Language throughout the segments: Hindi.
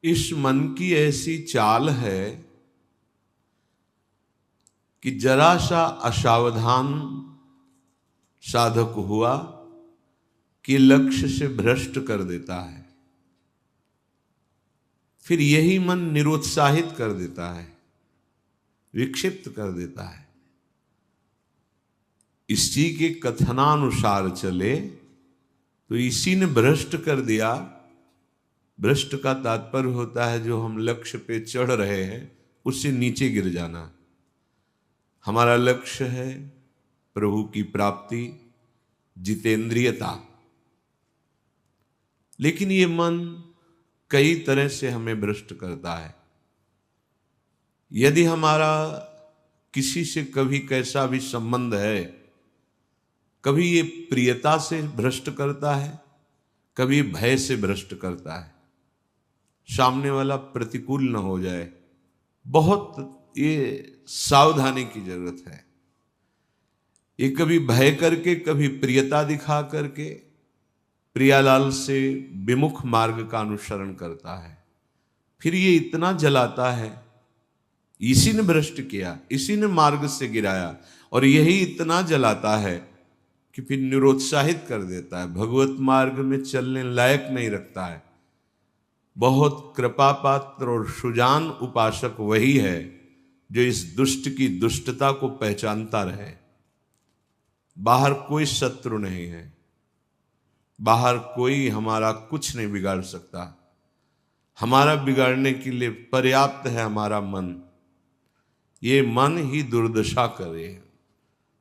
इस मन की ऐसी चाल है कि जरा सा असावधान साधक हुआ कि लक्ष्य से भ्रष्ट कर देता है। फिर यही मन निरुत्साहित कर देता है, विक्षिप्त कर देता है। इसी के कथनानुसार चले तो इसी ने भ्रष्ट कर दिया। भ्रष्ट का तात्पर्य होता है जो हम लक्ष्य पे चढ़ रहे हैं उससे नीचे गिर जाना। हमारा लक्ष्य है प्रभु की प्राप्ति, जितेंद्रियता, लेकिन ये मन कई तरह से हमें भ्रष्ट करता है। यदि हमारा किसी से कभी कैसा भी संबंध है, कभी ये प्रियता से भ्रष्ट करता है, कभी भय से भ्रष्ट करता है। सामने वाला प्रतिकूल न हो जाए, बहुत ये सावधानी की जरूरत है। ये कभी भय करके, कभी प्रियता दिखा करके प्रियालाल से विमुख मार्ग का अनुसरण करता है। फिर ये इतना जलाता है, इसी ने भ्रष्ट किया, इसी ने मार्ग से गिराया, और यही इतना जलाता है कि फिर निरुत्साहित कर देता है, भगवत मार्ग में चलने लायक नहीं रखता है। बहुत कृपा पात्र और सुजान उपासक वही है जो इस दुष्ट की दुष्टता को पहचानता रहे। बाहर कोई शत्रु नहीं है, बाहर कोई हमारा कुछ नहीं बिगाड़ सकता। हमारा बिगाड़ने के लिए पर्याप्त है हमारा मन। ये मन ही दुर्दशा करे,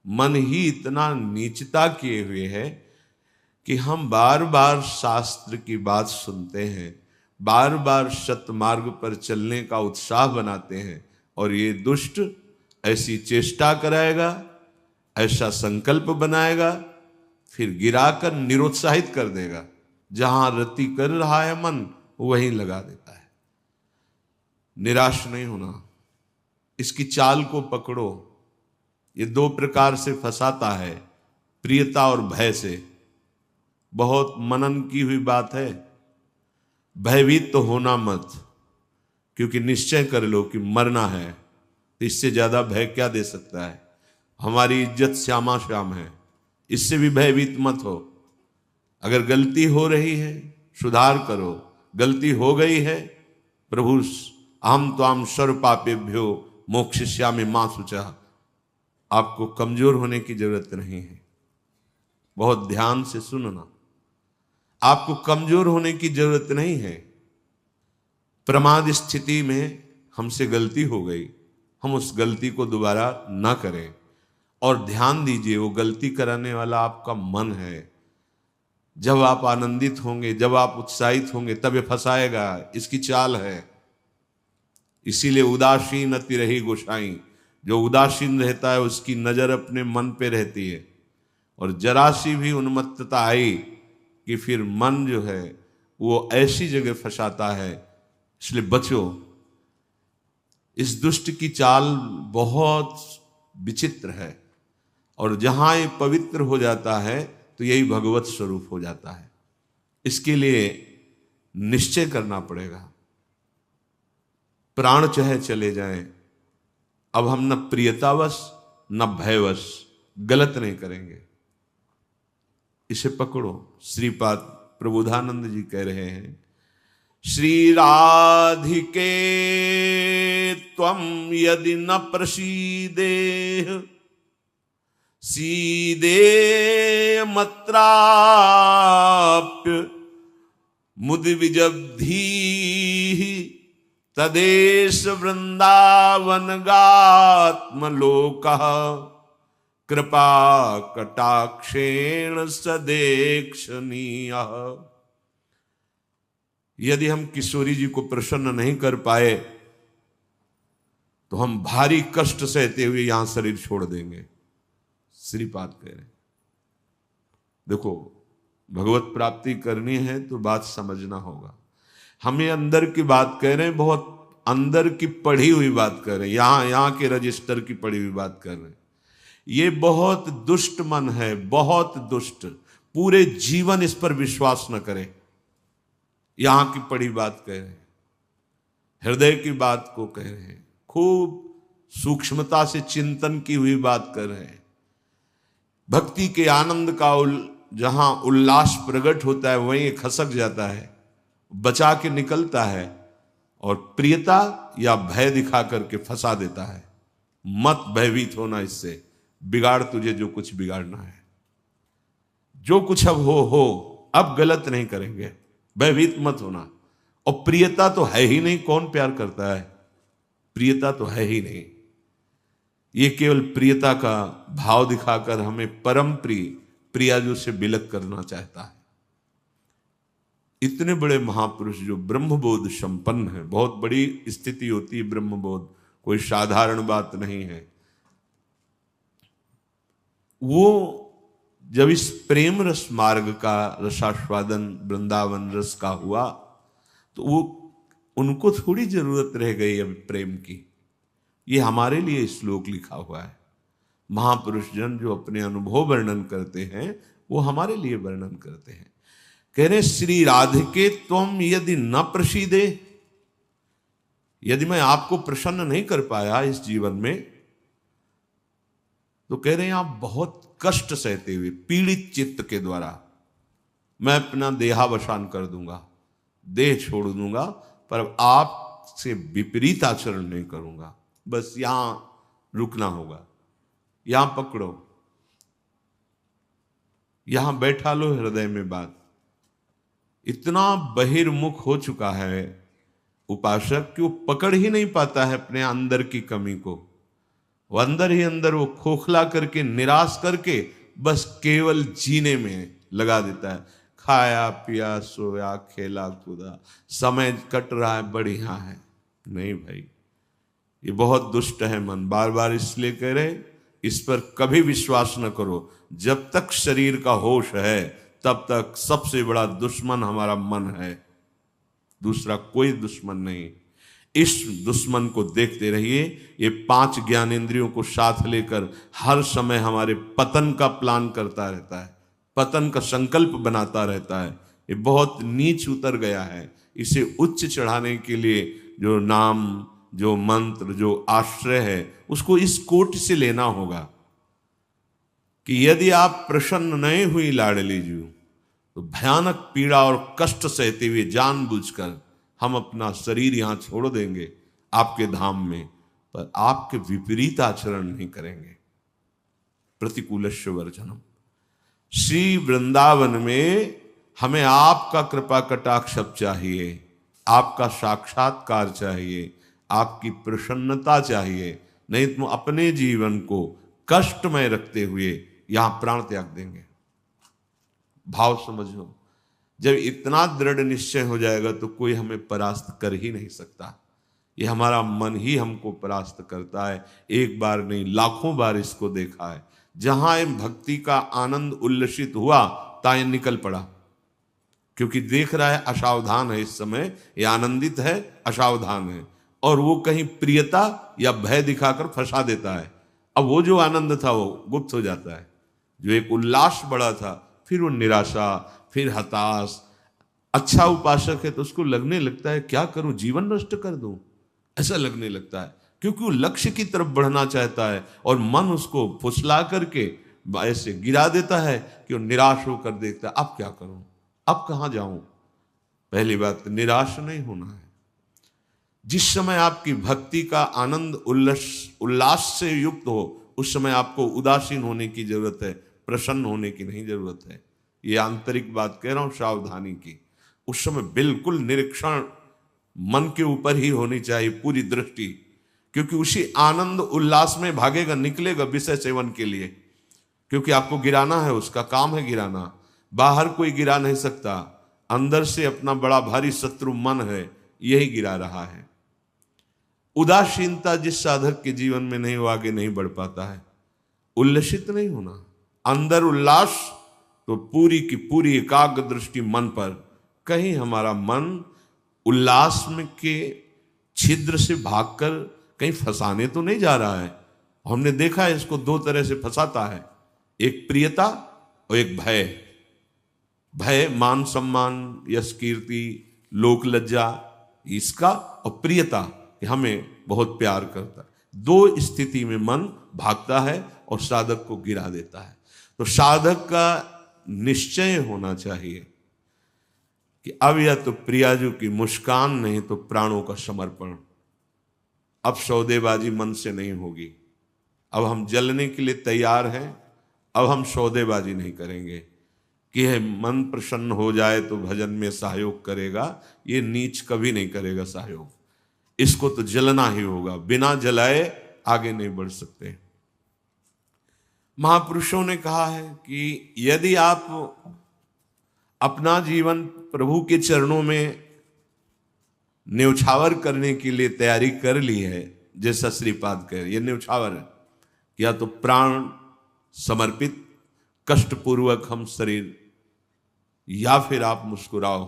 मन ही इतना नीचता किए हुए है कि हम बार बार शास्त्र की बात सुनते हैं, बार बार सतमार्ग पर चलने का उत्साह बनाते हैं, और ये दुष्ट ऐसी चेष्टा कराएगा, ऐसा संकल्प बनाएगा, फिर गिराकर निरुत्साहित कर देगा। जहां रति कर रहा है मन वहीं लगा देता है। निराश नहीं होना, इसकी चाल को पकड़ो। ये दो प्रकार से फंसाता है, प्रियता और भय से। बहुत मनन की हुई बात है। भयभीत तो होना मत, क्योंकि निश्चय कर लो कि मरना है, तो इससे ज्यादा भय क्या दे सकता है। हमारी इज्जत श्यामा श्याम है, इससे भी भयभीत मत हो। अगर गलती हो रही है सुधार करो, गलती हो गई है प्रभु अहम त्वाम सर्व पापेभ्यो मोक्षयिष्यामि मा शुचः। आपको कमजोर होने की जरूरत नहीं है। बहुत ध्यान से सुनना, आपको कमजोर होने की जरूरत नहीं है। प्रमाद स्थिति में हमसे गलती हो गई, हम उस गलती को दोबारा ना करें। और ध्यान दीजिए, वो गलती कराने वाला आपका मन है। जब आप आनंदित होंगे, जब आप उत्साहित होंगे, तब ये फंसाएगा। इसकी चाल है। इसीलिए उदासीन अति रही गोसाई। जो उदासीन रहता है उसकी नजर अपने मन पे रहती है, और जरा सी भी उन्मत्तता आई कि फिर मन जो है वो ऐसी जगह फंसाता है। इसलिए बचो। इस दुष्ट की चाल बहुत विचित्र है, और जहां ये पवित्र हो जाता है तो यही भगवत स्वरूप हो जाता है। इसके लिए निश्चय करना पड़ेगा। प्राण चाहे चले जाएं, अब हम न प्रियतावश न भयवश गलत नहीं करेंगे। इसे पकड़ो। श्रीपाद प्रबोधानंद जी कह रहे हैं, श्री राधिके त्वं यदि न प्रसीदेह सीदे मत्राप्य मुद विजब्धी तदेश वृंदावन गात्मलोकः कृपा कटाक्षेण सदेक्षणीय। यदि हम किशोरी जी को प्रसन्न नहीं कर पाए तो हम भारी कष्ट सहते हुए यहां शरीर छोड़ देंगे। श्रीपाद कह रहे हैं। देखो, भगवत प्राप्ति करनी है तो बात समझना होगा। हमें अंदर की बात कह रहे हैं, बहुत अंदर की पढ़ी हुई बात कर रहे हैं, यहां के रजिस्टर की पढ़ी हुई बात कर रहे हैं। ये बहुत दुष्ट मन है, बहुत दुष्ट। पूरे जीवन इस पर विश्वास न करें। यहां की पढ़ी बात कह रहे हैं। हृदय की बात को कह रहे हैं, खूब सूक्ष्मता से चिंतन की हुई बात कर रहे हैं। भक्ति के आनंद का जहां उल्लास प्रकट होता है वहीं खसक जाता है, बचा के निकलता है और प्रियता या भय दिखा करके फंसा देता है। मत भयभीत होना, इससे बिगाड़ तुझे जो कुछ बिगाड़ना है। जो कुछ अब हो, अब गलत नहीं करेंगे, भयभीत मत होना। और प्रियता तो है ही नहीं, कौन प्यार करता है? प्रियता तो है ही नहीं। ये केवल प्रियता का भाव दिखाकर हमें परम प्रिया जो से बिलक करना चाहता है। इतने बड़े महापुरुष जो ब्रह्मबोध संपन्न है, बहुत बड़ी स्थिति होती है ब्रह्मबोध, कोई साधारण बात नहीं है। वो जब इस प्रेम रस मार्ग का रसास्वादन वृंदावन रस का हुआ तो वो उनको थोड़ी जरूरत रह गई अब प्रेम की। ये हमारे लिए श्लोक लिखा हुआ है। महापुरुष जन जो अपने अनुभव वर्णन करते हैं वो हमारे लिए वर्णन करते हैं। कह रहे श्री राधिके त्वम यदि न प्रसीदे, यदि मैं आपको प्रसन्न नहीं कर पाया इस जीवन में, तो कह रहे हैं आप बहुत कष्ट सहते हुए पीड़ित चित्त के द्वारा मैं अपना देहावसान कर दूंगा, देह छोड़ दूंगा, पर आपसे विपरीत आचरण नहीं करूंगा। बस यहां रुकना होगा, यहां पकड़ो, यहां बैठा लो हृदय में बात। इतना बहिर्मुख हो चुका है उपासक कि वो पकड़ ही नहीं पाता है अपने अंदर की कमी को। वो अंदर ही अंदर वो खोखला करके, निराश करके बस केवल जीने में लगा देता है। खाया पिया सोया खेला कूदा, समय कट रहा है, बढ़िया है। नहीं भाई, ये बहुत दुष्ट है मन। बार बार इसलिए कह रहे इस पर कभी विश्वास न करो। जब तक शरीर का होश है तब तक सबसे बड़ा दुश्मन हमारा मन है, दूसरा कोई दुश्मन नहीं। इस दुश्मन को देखते रहिए। ये 5 ज्ञानेंद्रियों को साथ लेकर हर समय हमारे पतन का प्लान करता रहता है, पतन का संकल्प बनाता रहता है। ये बहुत नीच उतर गया है। इसे उच्च चढ़ाने के लिए जो नाम, जो मंत्र, जो आश्रय है, उसको इस कोटि से लेना होगा कि यदि आप प्रसन्न नहीं हुई लाडली जी, तो भयानक पीड़ा और कष्ट सहते हुए जानबूझकर हम अपना शरीर यहां छोड़ देंगे आपके धाम में, पर आपके विपरीत आचरण नहीं करेंगे। प्रतिकूलस्य वर्जनम। श्री वृंदावन में हमें आपका कृपा कटाक्ष चाहिए, आपका साक्षात्कार चाहिए, आपकी प्रसन्नता चाहिए। नहीं तो अपने जीवन को कष्टमय रखते हुए यहां प्राण त्याग देंगे। भाव समझो, जब इतना दृढ़ निश्चय हो जाएगा तो कोई हमें परास्त कर ही नहीं सकता। ये हमारा मन ही हमको परास्त करता है। एक बार नहीं, लाखों बार इसको देखा है। जहां भक्ति का आनंद उल्लसित हुआ ताए निकल पड़ा, क्योंकि देख रहा है असावधान है, इस समय ये आनंदित है, असावधान है, और वो कहीं प्रियता या भय दिखाकर फंसा देता है। अब वो जो आनंद था वो गुप्त हो जाता है। जो एक उल्लास बड़ा था, फिर वो निराशा, फिर हताश। अच्छा उपासक है तो उसको लगने लगता है क्या करूं, जीवन नष्ट कर दूं, ऐसा लगने लगता है, क्योंकि वो लक्ष्य की तरफ बढ़ना चाहता है और मन उसको फुसला करके ऐसे गिरा देता है कि वो निराश होकर देखता है अब क्या करूं, अब कहां जाऊं। पहली बात, निराश नहीं होना है। जिस समय आपकी भक्ति का आनंद उल्लास से युक्त हो, उस समय आपको उदासीन होने की जरूरत है, प्रसन्न होने की नहीं जरूरत है। ये आंतरिक बात कह रहा हूं, सावधानी की। उस समय बिल्कुल निरीक्षण मन के ऊपर ही होनी चाहिए, पूरी दृष्टि, क्योंकि उसी आनंद उल्लास में भागेगा, निकलेगा विषय सेवन के लिए, क्योंकि आपको गिराना है, उसका काम है गिराना। बाहर कोई गिरा नहीं सकता, अंदर से अपना बड़ा भारी शत्रु मन है, यही गिरा रहा है। उदासीनता जिस साधक के जीवन में नहीं, वो आगे नहीं बढ़ पाता है। उल्लसित नहीं होना, अंदर उल्लास, तो पूरी की पूरी एकाग्र दृष्टि मन पर। कहीं हमारा मन उल्लास में के छिद्र से भागकर कहीं फंसाने तो नहीं जा रहा है। हमने देखा है इसको 2 तरह से फंसाता है, एक प्रियता और एक भय। भय मान सम्मान, यश कीर्ति, लोक लज्जा, इसका, और प्रियता कि हमें बहुत प्यार करता है। दो स्थिति में मन भागता है और साधक को गिरा देता है। तो साधक का निश्चय होना चाहिए कि अब या तो प्रियाजू की मुस्कान, नहीं तो प्राणों का समर्पण। अब सौदेबाजी मन से नहीं होगी। अब हम जलने के लिए तैयार हैं। अब हम सौदेबाजी नहीं करेंगे कि है मन प्रसन्न हो जाए तो भजन में सहयोग करेगा। ये नीच कभी नहीं करेगा सहयोग। इसको तो जलना ही होगा, बिना जलाए आगे नहीं बढ़ सकते। महापुरुषों ने कहा है कि यदि आप अपना जीवन प्रभु के चरणों में न्यौछावर करने के लिए तैयारी कर ली है, जैसा श्रीपाद कह रहे, ये न्यौछावर है, या तो प्राण समर्पित कष्टपूर्वक हम शरीर, या फिर आप मुस्कुराओ,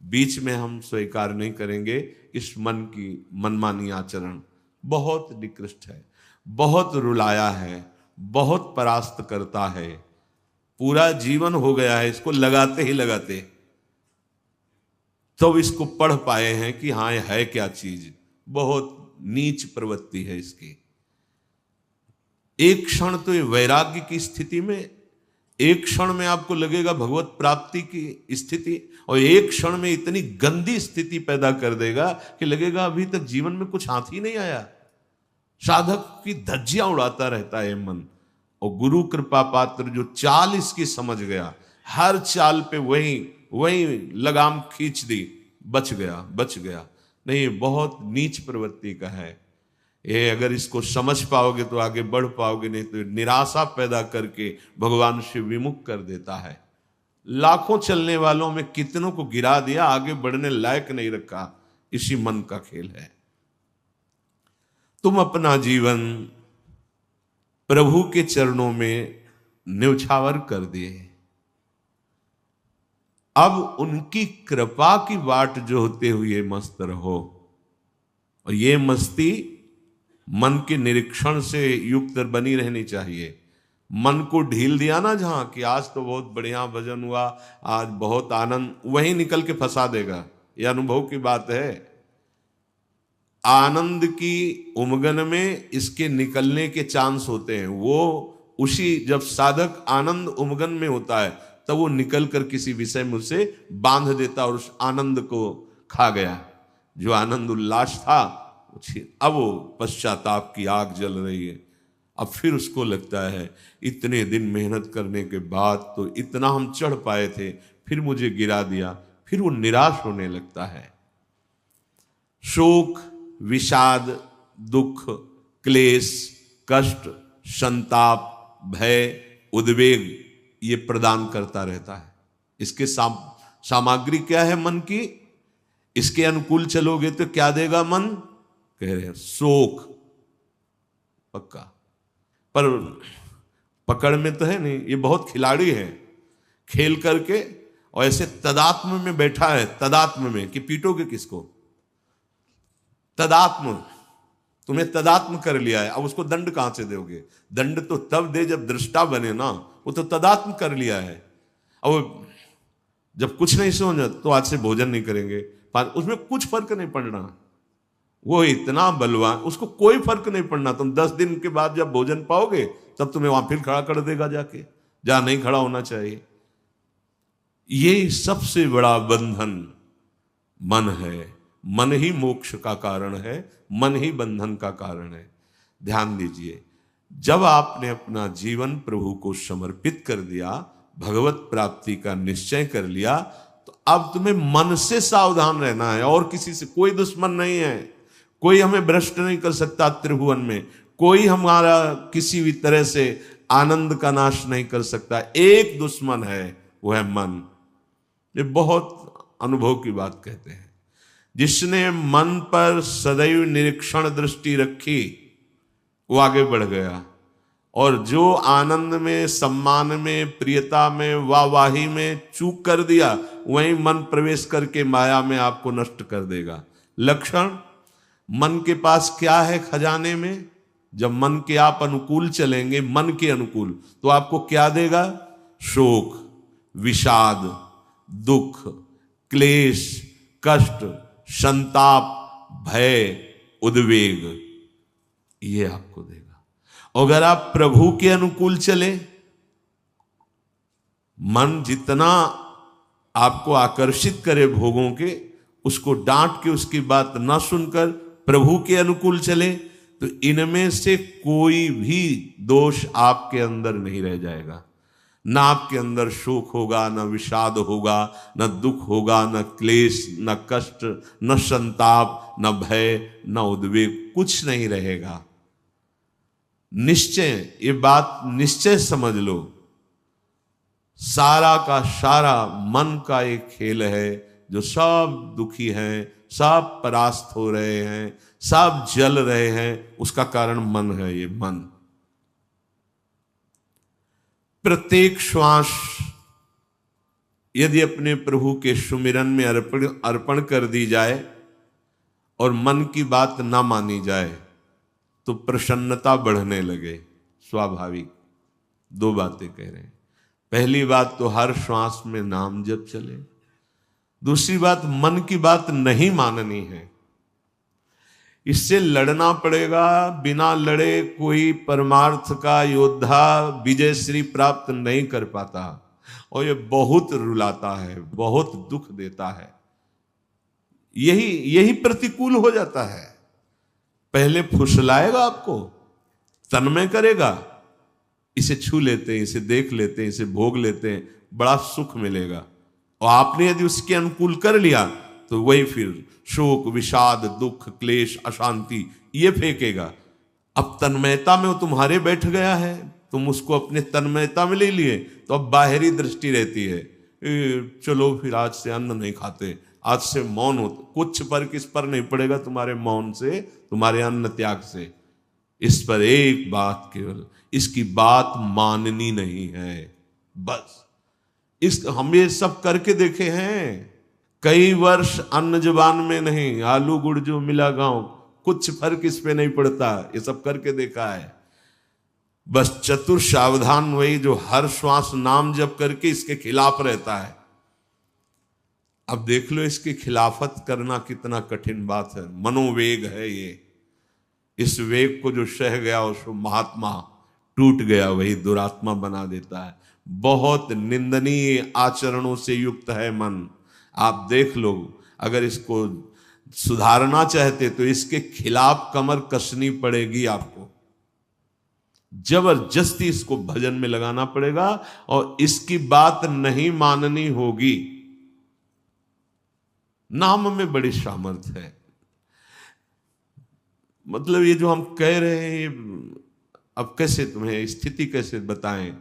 बीच में हम स्वीकार नहीं करेंगे इस मन की मनमानी आचरण। बहुत निकृष्ट है, बहुत रुलाया है, बहुत परास्त करता है। पूरा जीवन हो गया है इसको लगाते ही लगाते, तो इसको पढ़ पाए हैं कि हाँ ये है क्या चीज। बहुत नीच प्रवृत्ति है इसकी। एक क्षण तो ये वैराग्य की स्थिति में, एक क्षण में आपको लगेगा भगवत प्राप्ति की स्थिति, और एक क्षण में इतनी गंदी स्थिति पैदा कर देगा कि लगेगा अभी तक जीवन में कुछ हाथ ही नहीं आया। साधक की धज्जियां उड़ाता रहता है मन। और गुरु कृपा पात्र जो चाल इसकी समझ गया, हर चाल पे वही लगाम खींच दी, बच गया। नहीं, बहुत नीच प्रवृत्ति का है ये। अगर इसको समझ पाओगे तो आगे बढ़ पाओगे, नहीं तो निराशा पैदा करके भगवान से विमुख कर देता है। लाखों चलने वालों में कितनों को गिरा दिया, आगे बढ़ने लायक नहीं रखा। इसी मन का खेल है। तुम अपना जीवन प्रभु के चरणों में न्यौछावर कर दिए। अब उनकी कृपा की बाट जोहते हुए मस्त रहो। और ये मस्ती मन के निरीक्षण से युक्त बनी रहनी चाहिए। मन को ढील दिया ना जहां कि आज तो बहुत बढ़िया भजन हुआ, आज बहुत आनंद, वहीं निकल के फंसा देगा। यह अनुभव की बात है। आनंद की उमगन में इसके निकलने के चांस होते हैं। वो उसी, जब साधक आनंद उमगन में होता है तब वो निकल कर किसी विषय में उसे बांध देता और उस आनंद को खा गया। जो आनंद उल्लास था, अब वो पश्चाताप की आग जल रही है। अब फिर उसको लगता है इतने दिन मेहनत करने के बाद तो इतना हम चढ़ पाए थे, फिर मुझे गिरा दिया। फिर वो निराश होने लगता है। शोक, विषाद, दुख, क्लेश, कष्ट, संताप, भय, उद्वेग ये प्रदान करता रहता है। इसके सामग्री क्या है मन की? इसके अनुकूल चलोगे तो क्या देगा मन? कह रहे हैं शोक पक्का। पर पकड़ में तो है नहीं, ये बहुत खिलाड़ी है। खेल करके और ऐसे तदात्म में बैठा है, तदात्म में कि पीटोगे किसको? तदात्म, तुम्हें तदात्म कर लिया है। अब उसको दंड कहां से दोगे? दंड तो तब दे जब दृष्टा बने ना। वो तो तदात्म कर लिया है। अब जब कुछ नहीं समझ तो आज से भोजन नहीं करेंगे, उसमें कुछ फर्क नहीं पड़ना। वो इतना बलवान, उसको कोई फर्क नहीं पड़ना। तुम 10 दिन के बाद जब भोजन पाओगे तब तुम्हें वहां फिर खड़ा कर देगा जाके, जहां नहीं खड़ा होना चाहिए। ये सबसे बड़ा बंधन मन है। मन ही मोक्ष का कारण है, मन ही बंधन का कारण है। ध्यान दीजिए, जब आपने अपना जीवन प्रभु को समर्पित कर दिया, भगवत प्राप्ति का निश्चय कर लिया, तो अब तुम्हें मन से सावधान रहना है। और किसी से कोई दुश्मन नहीं है। कोई हमें भ्रष्ट नहीं कर सकता त्रिभुवन में। कोई हमारा किसी भी तरह से आनंद का नाश नहीं कर सकता। एक दुश्मन है, वो है मन। ये बहुत अनुभव की बात कहते हैं। जिसने मन पर सदैव निरीक्षण दृष्टि रखी वो आगे बढ़ गया। और जो आनंद में, सम्मान में, प्रियता में, वाहवाही में चूक कर दिया, वहीं मन प्रवेश करके माया में आपको नष्ट कर देगा। लक्षण मन के पास क्या है खजाने में? जब मन के आप अनुकूल चलेंगे, मन के अनुकूल, तो आपको क्या देगा? शोक, विषाद, दुख, क्लेश, कष्ट, संताप, भय, उद्वेग, ये आपको देगा। अगर आप प्रभु के अनुकूल चले, मन जितना आपको आकर्षित करे भोगों के, उसको डांट के उसकी बात ना सुनकर प्रभु के अनुकूल चले, तो इनमें से कोई भी दोष आपके अंदर नहीं रह जाएगा। ना आपके अंदर शोक होगा, ना विषाद होगा, न दुख होगा, न क्लेश, न कष्ट, न संताप, न भय, न उद्वेग, कुछ नहीं रहेगा। निश्चय, ये बात निश्चय समझ लो, सारा का सारा मन का एक खेल है। जो सब दुखी हैं, सब परास्त हो रहे हैं, सब जल रहे हैं, उसका कारण मन है। ये मन प्रत्येक श्वास यदि अपने प्रभु के सुमिरन में अर्पण कर दी जाए और मन की बात ना मानी जाए, तो प्रसन्नता बढ़ने लगे। स्वाभाविक दो बातें कह रहे हैं। पहली बात तो हर श्वास में नाम जप चले। दूसरी बात, मन की बात नहीं माननी है। इससे लड़ना पड़ेगा। बिना लड़े कोई परमार्थ का योद्धा विजय श्री प्राप्त नहीं कर पाता, और ये बहुत रुलाता है, बहुत दुख देता है। यही प्रतिकूल हो जाता है। पहले फुसलाएगा आपको, तन्मय करेगा, इसे छू लेते हैं, इसे देख लेते हैं, इसे भोग लेते हैं, बड़ा सुख मिलेगा। और आपने यदि उसके अनुकूल कर लिया तो वही फिर शोक, विषाद, दुख, क्लेश, अशांति ये फेंकेगा। अब तन्मयता में वो तुम्हारे बैठ गया है, तुम उसको अपने तन्मयता में ले लिए, तो अब बाहरी दृष्टि रहती है, चलो फिर आज से अन्न नहीं खाते, आज से मौन हो। कुछ फर्क इस पर नहीं पड़ेगा तुम्हारे मौन से, तुम्हारे अन्न त्याग से। इस पर एक बात केवल, इसकी बात माननी नहीं है, बस। हम ये सब करके देखे हैं। कई वर्ष अन्न जुबान में नहीं, आलू गुड़ जो मिला गांव, कुछ फर्क इस पे नहीं पड़ता। ये सब करके देखा है। बस चतुर सावधान वही जो हर श्वास नाम जप करके इसके खिलाफ रहता है। अब देख लो इसकी खिलाफत करना कितना कठिन बात है। मनोवेग है ये। इस वेग को जो सह गया उसको महात्मा, टूट गया वही दुरात्मा बना देता है। बहुत निंदनीय आचरणों से युक्त है मन। आप देख लो, अगर इसको सुधारना चाहते तो इसके खिलाफ कमर कसनी पड़ेगी आपको। जबरदस्ती इसको भजन में लगाना पड़ेगा और इसकी बात नहीं माननी होगी। नाम में बड़ी सामर्थ्य है। मतलब ये जो हम कह रहे हैं, अब कैसे तुम्हें स्थिति कैसे बताएं,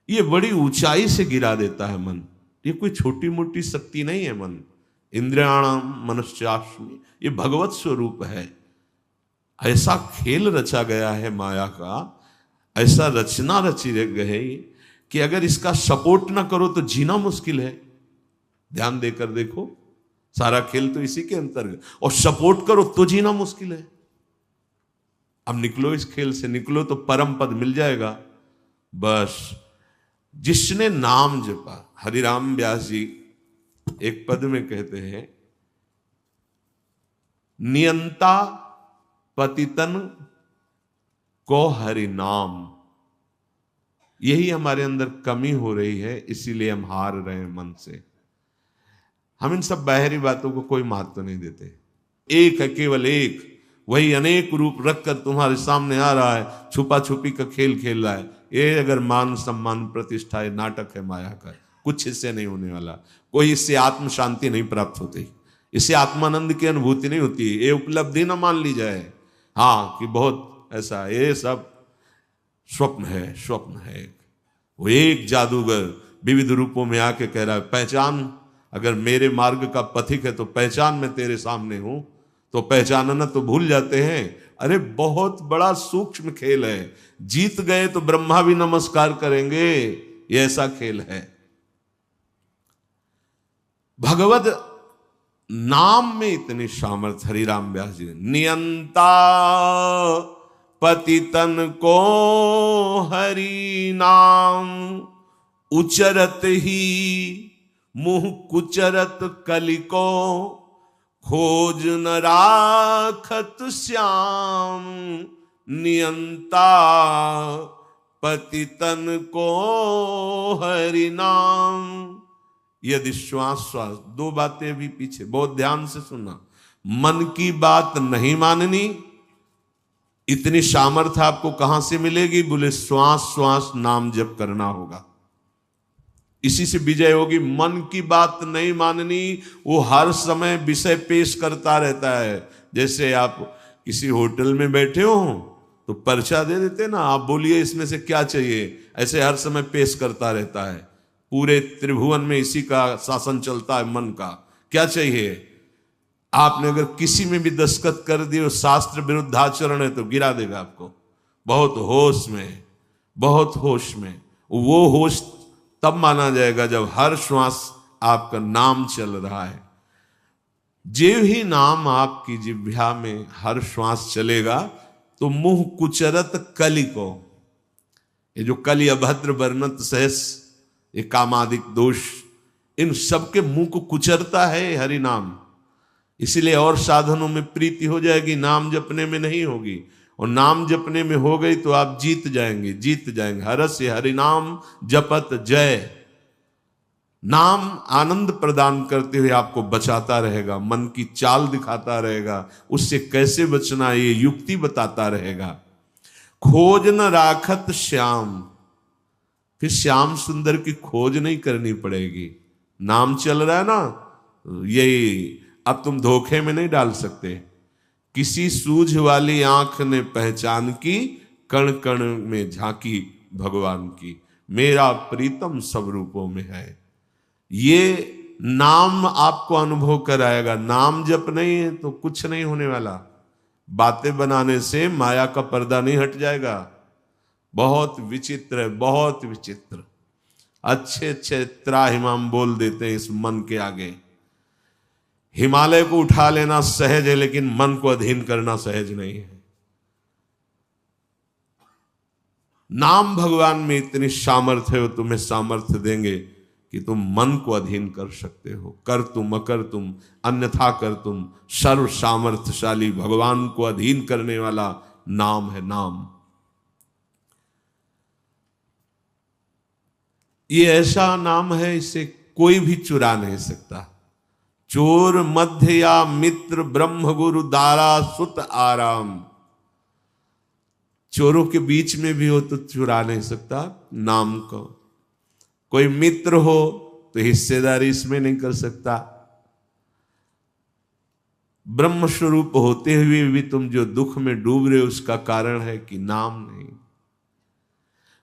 ये बड़ी ऊंचाई से गिरा देता है मन। ये कोई छोटी मोटी शक्ति नहीं है मन। इंद्रियाणाम मनश्चास्मि, ये भगवत स्वरूप है। ऐसा खेल रचा गया है माया का, ऐसा रचना रची गई कि अगर इसका सपोर्ट ना करो तो जीना मुश्किल है। ध्यान देकर देखो, सारा खेल तो इसी के अंतर्गत, और सपोर्ट करो तो जीना मुश्किल है। अब निकलो इस खेल से, निकलो तो परम पद मिल जाएगा। बस जिसने नाम जपा, हरिराम व्यास जी एक पद में कहते हैं, नियंता पतितन को हरि नाम। यही हमारे अंदर कमी हो रही है, इसीलिए हम हार रहे हैं मन से। हम इन सब बाहरी बातों को कोई महत्व नहीं देते। एक है, केवल एक, वही अनेक रूप रखकर तुम्हारे सामने आ रहा है, छुपा छुपी का खेल खेल रहा है। ये अगर मान सम्मान प्रतिष्ठा है, नाटक है माया का, कुछ इससे नहीं होने वाला। कोई इससे आत्म शांति नहीं प्राप्त होती, इससे आत्मानंद की अनुभूति नहीं होती। ये उपलब्धि ना मान ली जाए, हाँ, कि बहुत ऐसा, ये सब स्वप्न है, स्वप्न है। वो एक जादूगर विविध रूपों में आके कह रहा है, पहचान, अगर मेरे मार्ग का पथिक है तो पहचान, मैं तेरे सामने हूं। तो पहचानना तो भूल जाते हैं। अरे बहुत बड़ा सूक्ष्म खेल है। जीत गए तो ब्रह्मा भी नमस्कार करेंगे, ये ऐसा खेल है। भगवत नाम में इतनी सामर्थ्य। हरिराम व्यास जी, नियंता पतितन को हरि नाम, उचरत ही मुह कुचरत कलिको, खोज न राखत श्याम नियंता पतितन को हरि नाम। यदि श्वास श्वास, दो बातें भी पीछे बहुत ध्यान से सुनना। मन की बात नहीं माननी, इतनी सामर्थ्य आपको कहां से मिलेगी? बोले श्वास श्वास नाम जप करना होगा, इसी से विजय होगी। मन की बात नहीं माननी, वो हर समय विषय पेश करता रहता है। जैसे आप किसी होटल में बैठे हो तो पर्चा दे देते ना, आप बोलिए इसमें से क्या चाहिए, ऐसे हर समय पेश करता रहता है। पूरे त्रिभुवन में इसी का शासन चलता है, मन का। क्या चाहिए? आपने अगर किसी में भी दस्तखत कर दिए शास्त्र विरुद्ध आचरण है तो गिरा देगा आपको। बहुत होश में, बहुत होश में। वो होश तब माना जाएगा जब हर श्वास आपका नाम चल रहा है। जे ही नाम आपकी जिह्वा में हर श्वास चलेगा तो मुंह कुचरत कलि को, ये जो कलि अभद्र वर्णत सहस, ये कामादिक दोष, इन सबके मुंह को कुचरता है हरि नाम। इसीलिए और साधनों में प्रीति हो जाएगी, नाम जपने में नहीं होगी। और नाम जपने में हो गई तो आप जीत जाएंगे, जीत जाएंगे। हरस हरि नाम जपत जय। नाम आनंद प्रदान करते हुए आपको बचाता रहेगा, मन की चाल दिखाता रहेगा, उससे कैसे बचना ये युक्ति बताता रहेगा। खोज न राखत श्याम, फिर श्याम सुंदर की खोज नहीं करनी पड़ेगी। नाम चल रहा है ना, यही अब तुम धोखे में नहीं डाल सकते। किसी सूझ वाली आंख ने पहचान की, कण कण में झांकी भगवान की, मेरा प्रीतम सब रूपों में है। ये नाम आपको अनुभव कराएगा। नाम जप नहीं है तो कुछ नहीं होने वाला। बातें बनाने से माया का पर्दा नहीं हट जाएगा। बहुत विचित्र है, बहुत विचित्र। अच्छे अच्छे त्राहिमाम बोल देते हैं इस मन के आगे। हिमालय को उठा लेना सहज है, लेकिन मन को अधीन करना सहज नहीं है। नाम भगवान में इतनी सामर्थ्य है, वो तुम्हें सामर्थ्य देंगे कि तुम मन को अधीन कर सकते हो। कर तुम अकर तुम अन्यथा कर तुम, सर्व सामर्थ्यशाली भगवान को अधीन करने वाला नाम है नाम। ये ऐसा नाम है, इसे कोई भी चुरा नहीं सकता। चोर मध्य या मित्र, ब्रह्म गुरु दारा सुत आराम। चोरों के बीच में भी हो तो चुरा नहीं सकता नाम को। कोई मित्र हो तो हिस्सेदारी इसमें नहीं कर सकता। ब्रह्म स्वरूप होते हुए भी तुम जो दुख में डूब रहे हो उसका कारण है कि नाम नहीं।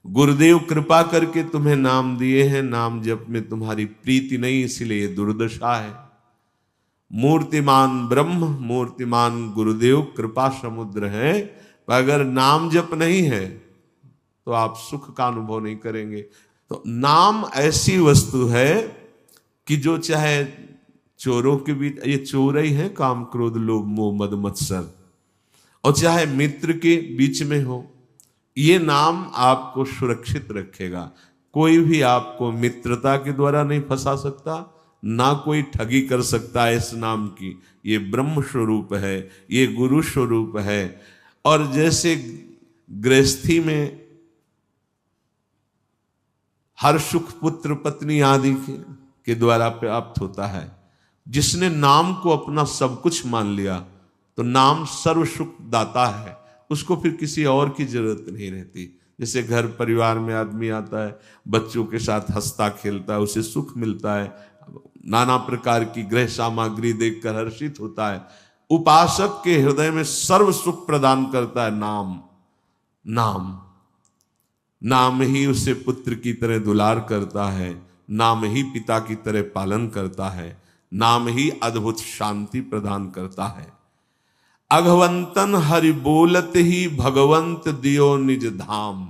गुरुदेव कृपा करके तुम्हें नाम दिए हैं, नाम जप में तुम्हारी प्रीति नहीं, इसलिए दुर्दशा है। मूर्तिमान ब्रह्म, मूर्तिमान गुरुदेव कृपा समुद्र है, पर अगर नाम जप नहीं है तो आप सुख का अनुभव नहीं करेंगे। तो नाम ऐसी वस्तु है कि जो चाहे चोरों के बीच, ये चोर ही है काम क्रोध लोभ मोह मद मत्सर, और चाहे मित्र के बीच में हो, ये नाम आपको सुरक्षित रखेगा। कोई भी आपको मित्रता के द्वारा नहीं फंसा सकता, ना कोई ठगी कर सकता है इस नाम की। ये ब्रह्म स्वरूप है, ये गुरु स्वरूप है। और जैसे गृहस्थी में हर सुख पुत्र पत्नी आदि के द्वारा प्राप्त होता है, जिसने नाम को अपना सब कुछ मान लिया तो नाम सर्व सुख दाता है, उसको फिर किसी और की जरूरत नहीं रहती। जैसे घर परिवार में आदमी आता है, बच्चों के साथ हंसता खेलता है, उसे सुख मिलता है, नाना प्रकार की गृह सामग्री देखकर हर्षित होता है। उपासक के हृदय में सर्व सुख प्रदान करता है नाम। नाम नाम ही उसे पुत्र की तरह दुलार करता है, नाम ही पिता की तरह पालन करता है, नाम ही अद्भुत शांति प्रदान करता है। अघवंतन हरि बोलत ही भगवंत दियो निज धाम।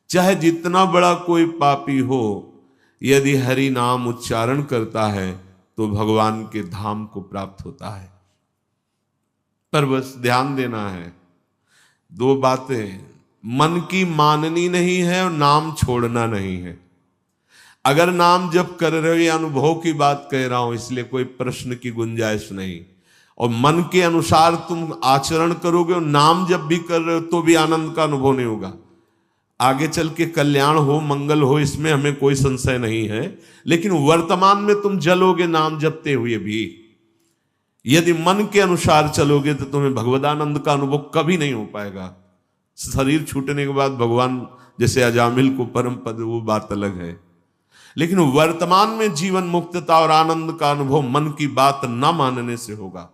चाहे जितना बड़ा कोई पापी हो, यदि हरि नाम उच्चारण करता है तो भगवान के धाम को प्राप्त होता है। पर बस ध्यान देना है, दो बातें, मन की माननी नहीं है और नाम छोड़ना नहीं है। अगर नाम जप कर रहे हो, ये अनुभव की बात कह रहा हूं इसलिए कोई प्रश्न की गुंजाइश नहीं। और मन के अनुसार तुम आचरण करोगे और नाम जब भी कर रहे हो तो भी आनंद का अनुभव नहीं होगा। आगे चल के कल्याण हो, मंगल हो, इसमें हमें कोई संशय नहीं है, लेकिन वर्तमान में तुम जलोगे नाम जपते हुए भी। यदि मन के अनुसार चलोगे तो तुम्हें भगवदानंद का अनुभव कभी नहीं हो पाएगा। शरीर छूटने के बाद भगवान जैसे अजामिल को परम पद, वो बात अलग है, लेकिन वर्तमान में जीवन मुक्तता और आनंद का अनुभव मन की बात न मानने से होगा।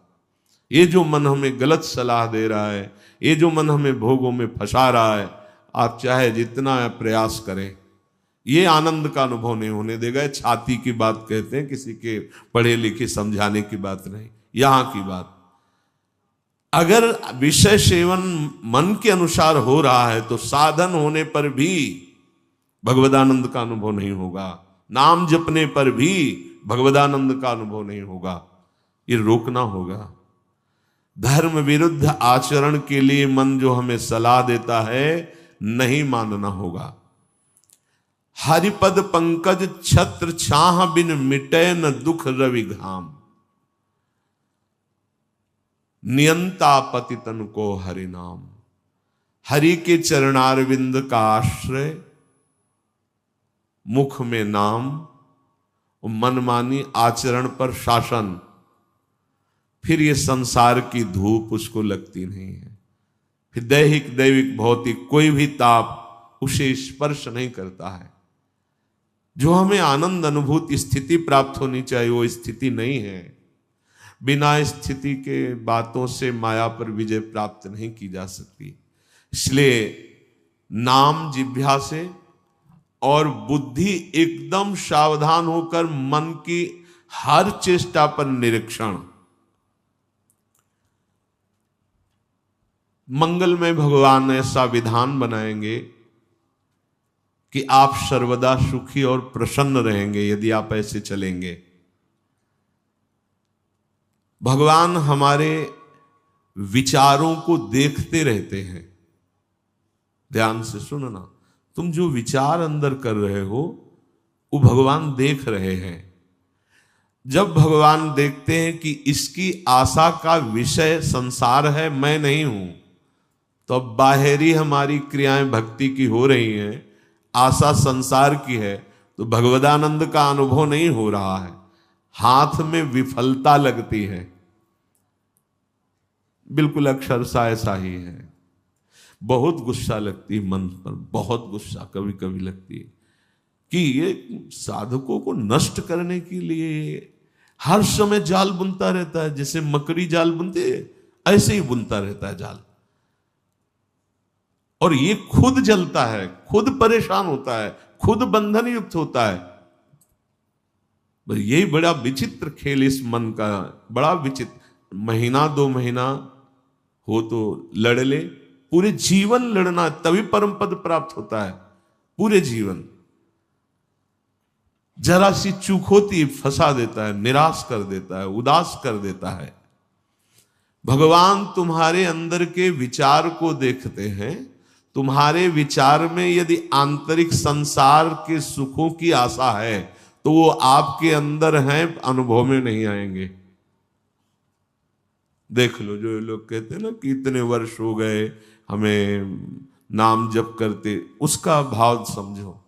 ये जो मन हमें गलत सलाह दे रहा है, ये जो मन हमें भोगों में फंसा रहा है, आप चाहे जितना प्रयास करें, ये आनंद का अनुभव नहीं होने देगा। छाती की बात कहते हैं, किसी के पढ़े लिखे समझाने की बात नहीं, यहां की बात। अगर विषय सेवन मन के अनुसार हो रहा है तो साधन होने पर भी भगवदानंद का अनुभव नहीं होगा, नाम जपने पर भी भगवदानंद का अनुभव नहीं होगा। ये रोकना होगा। धर्म विरुद्ध आचरण के लिए मन जो हमें सलाह देता है, नहीं मानना होगा। हरिपद पंकज छत्र छाह बिन मिटे न दुख रवि घाम, नियंता पतितन को हरि नाम। हरि के चरणारविंद का आश्रय, मुख में नाम, मनमानी आचरण पर शासन, फिर ये संसार की धूप उसको लगती नहीं है। फिर दैहिक दैविक भौतिक कोई भी ताप उसे स्पर्श नहीं करता है। जो हमें आनंद अनुभूति स्थिति प्राप्त होनी चाहिए वो स्थिति नहीं है। बिना स्थिति के बातों से माया पर विजय प्राप्त नहीं की जा सकती। इसलिए नाम जिह्वा से और बुद्धि एकदम सावधान होकर मन की हर चेष्टा पर निरीक्षण। मंगलमय भगवान ऐसा विधान बनाएंगे कि आप सर्वदा सुखी और प्रसन्न रहेंगे यदि आप ऐसे चलेंगे। भगवान हमारे विचारों को देखते रहते हैं। ध्यान से सुनना, तुम जो विचार अंदर कर रहे हो वो भगवान देख रहे हैं। जब भगवान देखते हैं कि इसकी आशा का विषय संसार है, मैं नहीं हूं, तो अब बाहरी हमारी क्रियाएं भक्ति की हो रही हैं, आशा संसार की है, तो भगवदानंद का अनुभव नहीं हो रहा है, हाथ में विफलता लगती है। बिल्कुल अक्षरशः ऐसा ही है। बहुत गुस्सा लगती है मन पर, बहुत गुस्सा कभी कभी लगती है कि ये साधकों को नष्ट करने के लिए हर समय जाल बुनता रहता है। जैसे मकड़ी जाल बुनते ऐसे ही बुनता रहता है जाल, और ये खुद जलता है, खुद परेशान होता है, खुद बंधन युक्त होता है। यही बड़ा विचित्र खेल इस मन का, बड़ा विचित्र। महीना 2 महीना हो तो लड़ ले, पूरे जीवन लड़ना तभी परम पद प्राप्त होता है। पूरे जीवन जरा सी चूक होती फंसा देता है, निराश कर देता है, उदास कर देता है। भगवान तुम्हारे अंदर के विचार को देखते हैं। तुम्हारे विचार में यदि आंतरिक संसार के सुखों की आशा है तो वो आपके अंदर हैं, अनुभव में नहीं आएंगे। देख लो, जो लोग कहते हैं ना कि इतने वर्ष हो गए हमें नाम जप करते, उसका भाव समझो।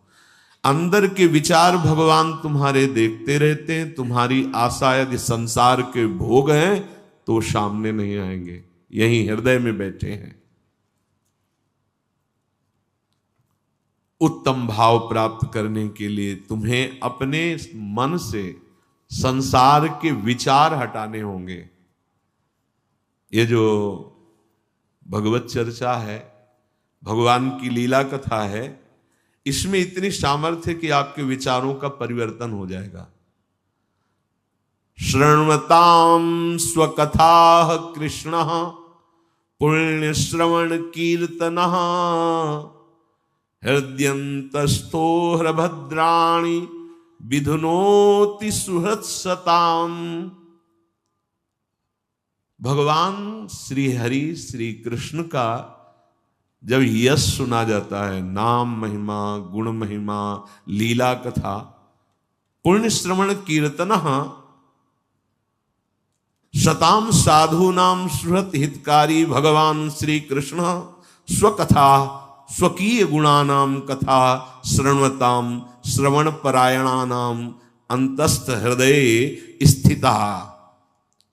अंदर के विचार भगवान तुम्हारे देखते रहते हैं। तुम्हारी आशा यदि संसार के भोग हैं तो सामने नहीं आएंगे, यहीं हृदय में बैठे हैं। उत्तम भाव प्राप्त करने के लिए तुम्हें अपने मन से संसार के विचार हटाने होंगे। ये जो भगवत चर्चा है, भगवान की लीला कथा है, इसमें इतनी सामर्थ्य कि आपके विचारों का परिवर्तन हो जाएगा। श्रृण्वतां स्वकथा कृष्ण पुण्य श्रवण कीर्तन हृदयंतस्थो हरभद्राणि विधुनोति सुहृत्सताम। भगवान श्री हरि श्री कृष्ण का जब यश सुना जाता है, नाम महिमा, गुण महिमा, लीला कथा, पुण्य श्रवण कीर्तन सताम साधूनाम सुहृत हितकारी भगवान श्री कृष्ण स्वकथा स्वकीय गुणानाम कथा श्रृण्वताम श्रवण परायणानाम अंतस्थ हृदय स्थिता।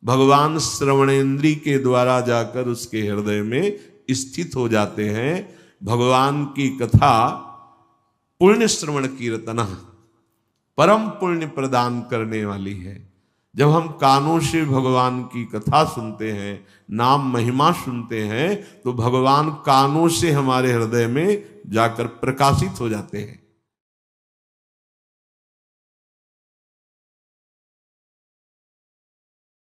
भगवान श्रवणेन्द्री के द्वारा जाकर उसके हृदय में स्थित हो जाते हैं। भगवान की कथा पुण्य श्रवण कीर्तना परम पुण्य प्रदान करने वाली है। जब हम कानों से भगवान की कथा सुनते हैं, नाम महिमा सुनते हैं, तो भगवान कानों से हमारे हृदय में जाकर प्रकाशित हो जाते हैं।